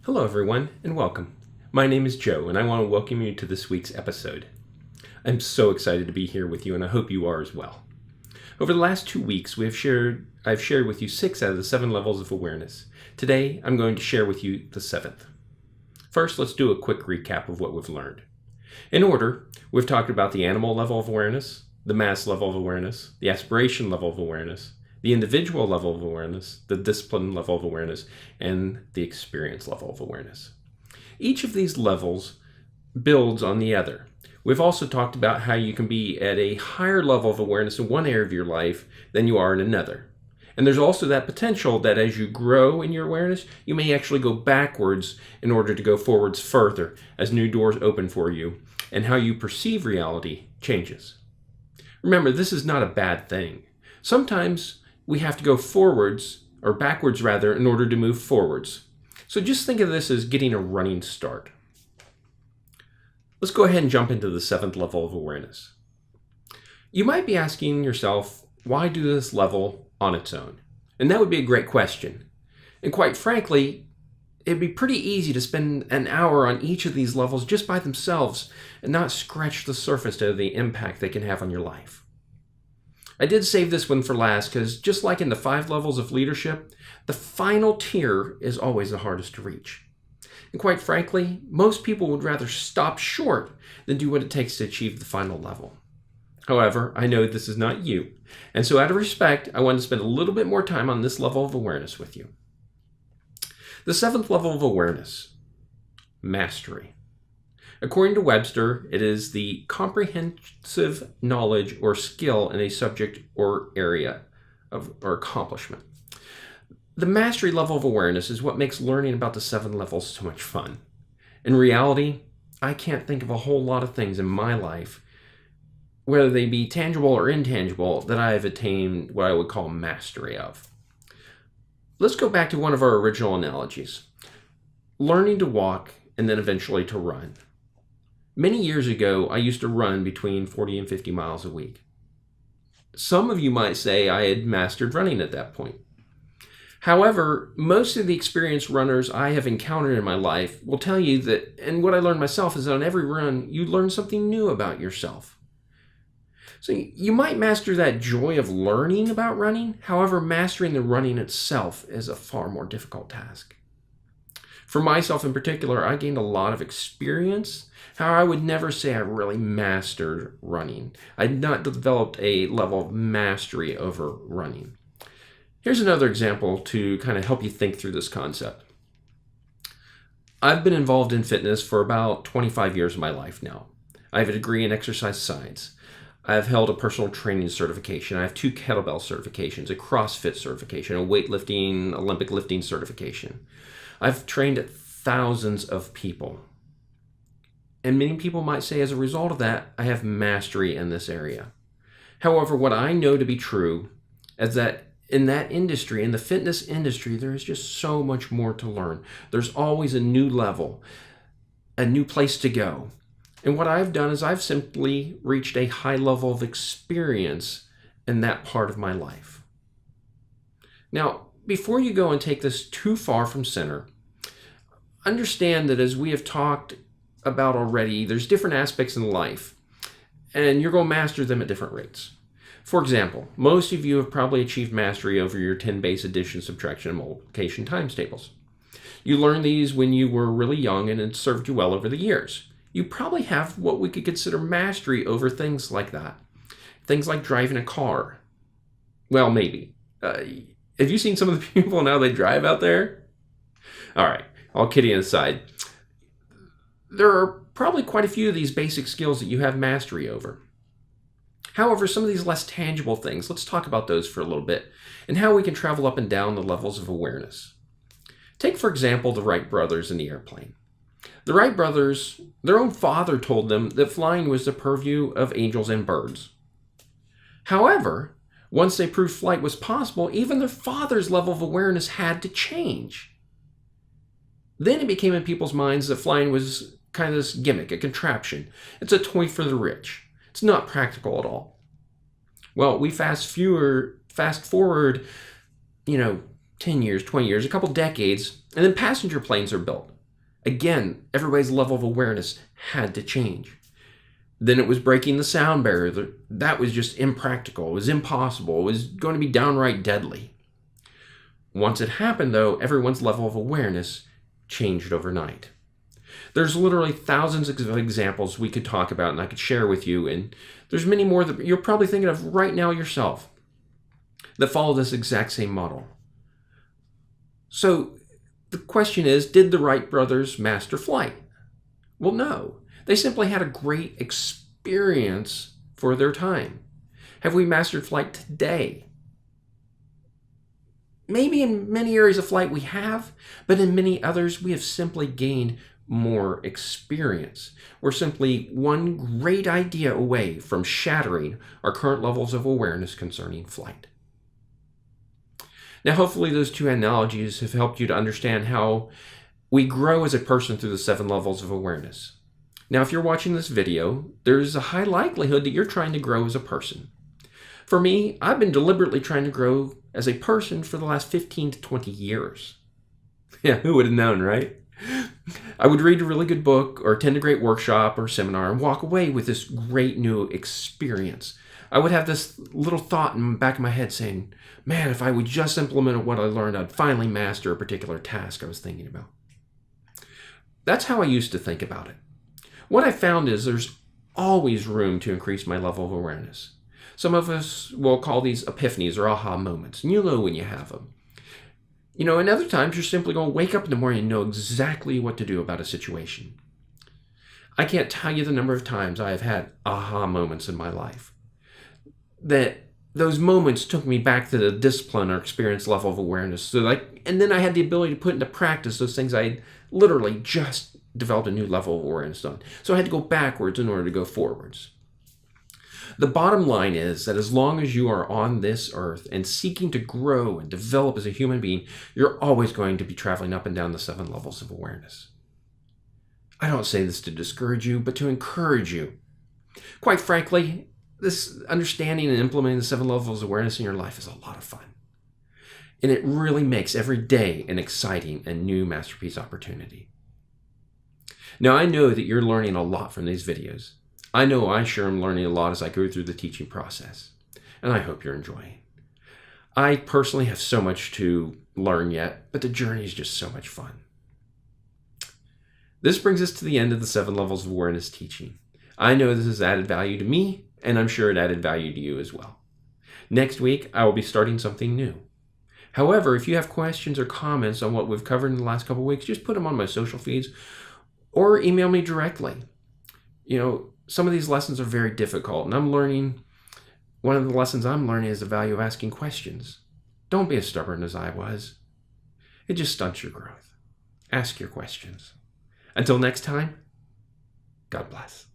Hello, everyone, and welcome. My name is Joe, and I want to welcome you to this week's episode. I'm so excited to be here with you, and I hope you are as well. Over the last 2 weeks, I've shared with you 6 out of the 7 levels of awareness. Today, I'm going to share with you the 7th. First, let's do a quick recap of what we've learned. In order, we've talked about the animal level of awareness, the mass level of awareness, the aspiration level of awareness, the individual level of awareness, the discipline level of awareness, and the experience level of awareness. Each of these levels builds on the other. We've also talked about how you can be at a higher level of awareness in one area of your life than you are in another. And there's also that potential that as you grow in your awareness, you may actually go backwards in order to go forwards further as new doors open for you and how you perceive reality changes. Remember, this is not a bad thing. Sometimes we have to go forwards, or backwards rather, in order to move forwards. So just think of this as getting a running start. Let's go ahead and jump into the 7th level of awareness. You might be asking yourself, why do this level on its own? And that would be a great question. And quite frankly, it'd be pretty easy to spend an hour on each of these levels just by themselves and not scratch the surface of the impact they can have on your life. I did save this one for last because just like in the 5 levels of leadership, the final tier is always the hardest to reach. And quite frankly, most people would rather stop short than do what it takes to achieve the final level. However, I know this is not you, and so out of respect, I wanted to spend a little bit more time on this level of awareness with you. The 7th level of awareness, mastery. According to Webster, it is the comprehensive knowledge or skill in a subject or area or accomplishment. The mastery level of awareness is what makes learning about the 7 levels so much fun. In reality, I can't think of a whole lot of things in my life, whether they be tangible or intangible, that I have attained what I would call mastery of. Let's go back to one of our original analogies. Learning to walk and then eventually to run. Many years ago, I used to run between 40 and 50 miles a week. Some of you might say I had mastered running at that point. However, most of the experienced runners I have encountered in my life will tell you that, and what I learned myself, is that on every run, you learn something new about yourself. So you might master that joy of learning about running. However, mastering the running itself is a far more difficult task. For myself in particular, I gained a lot of experience. However, I would never say I really mastered running. I had not developed a level of mastery over running. Here's another example to kind of help you think through this concept. I've been involved in fitness for about 25 years of my life now. I have a degree in exercise science. I've held a personal training certification. I have 2 kettlebell certifications, a CrossFit certification, a weightlifting, Olympic lifting certification. I've trained thousands of people. And many people might say as a result of that, I have mastery in this area. However, what I know to be true is that in that industry, in the fitness industry, there is just so much more to learn. There's always a new level, a new place to go. And what I've done is I've simply reached a high level of experience in that part of my life. Now, before you go and take this too far from center, understand that as we have talked about already, there's different aspects in life, and you're going to master them at different rates. For example, most of you have probably achieved mastery over your 10 base addition, subtraction, and multiplication times tables. You learned these when you were really young, and it served you well over the years. You probably have what we could consider mastery over things like that. Things like driving a car. Well, maybe. Have you seen some of the people now they drive out there? All right, all kidding aside. There are probably quite a few of these basic skills that you have mastery over. However, some of these less tangible things, let's talk about those for a little bit and how we can travel up and down the levels of awareness. Take, for example, the Wright brothers in the airplane. The Wright brothers, their own father told them that flying was the purview of angels and birds. However, once they proved flight was possible, even their father's level of awareness had to change. Then it became in people's minds that flying was kind of this gimmick, a contraption. It's a toy for the rich. It's not practical at all. Well, we fast forward, 10 years, 20 years, a couple decades, and then passenger planes are built. Again, everybody's level of awareness had to change. Then it was breaking the sound barrier. That was just impractical. It was impossible. It was going to be downright deadly. Once it happened, though, everyone's level of awareness changed overnight. There's literally thousands of examples we could talk about and I could share with you, and there's many more that you're probably thinking of right now yourself that follow this exact same model. So the question is, did the Wright brothers master flight? Well, no. They simply had a great experience for their time. Have we mastered flight today? Maybe in many areas of flight we have, but in many others we have simply gained more experience. We're simply one great idea away from shattering our current levels of awareness concerning flight. Now, hopefully those two analogies have helped you to understand how we grow as a person through the 7 levels of awareness. Now, if you're watching this video, there's a high likelihood that you're trying to grow as a person. For me, I've been deliberately trying to grow as a person for the last 15 to 20 years. Yeah, who would have known, right? I would read a really good book or attend a great workshop or seminar and walk away with this great new experience. I would have this little thought in the back of my head saying, man, if I would just implement what I learned, I'd finally master a particular task I was thinking about. That's how I used to think about it. What I found is there's always room to increase my level of awareness. Some of us will call these epiphanies or aha moments, and you'll know when you have them. And other times you're simply going to wake up in the morning and know exactly what to do about a situation. I can't tell you the number of times I have had aha moments in my life. That those moments took me back to the discipline or experience level of awareness. And then I had the ability to put into practice those things I had literally just developed a new level of awareness on. So I had to go backwards in order to go forwards. The bottom line is that as long as you are on this earth and seeking to grow and develop as a human being, you're always going to be traveling up and down the 7 levels of awareness. I don't say this to discourage you, but to encourage you. Quite frankly, this understanding and implementing the 7 levels of awareness in your life is a lot of fun. And it really makes every day an exciting and new masterpiece opportunity. Now, I know that you're learning a lot from these videos. I know I sure am learning a lot as I go through the teaching process, and I hope you're enjoying. I personally have so much to learn yet, but the journey is just so much fun. This brings us to the end of the 7 levels of awareness teaching. I know this has added value to me, and I'm sure it added value to you as well. Next week, I will be starting something new. However, if you have questions or comments on what we've covered in the last couple of weeks, just put them on my social feeds or email me directly. Some of these lessons are very difficult, and one of the lessons I'm learning is the value of asking questions. Don't be as stubborn as I was. It just stunts your growth. Ask your questions. Until next time, God bless.